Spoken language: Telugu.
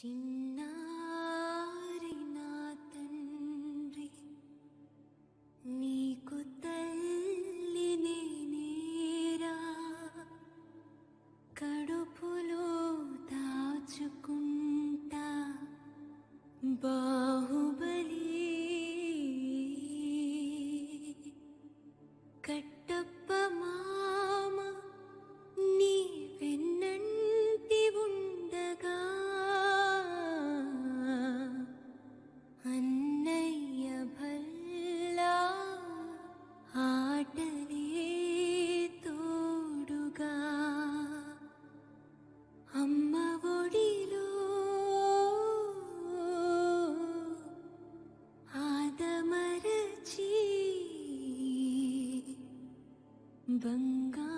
చిన్నారి నా తండ్రి నీకు తల్లి నేనేరా కడుపులో దాచుకుంటా బాహుబలి కట్టప్ప మామ నీ వెన్నంటి ఉండగా అన్నయ్య భల్లా ఆటలే తోడుగా అమ్మ ఒడిలో ఆదమరచి బంగా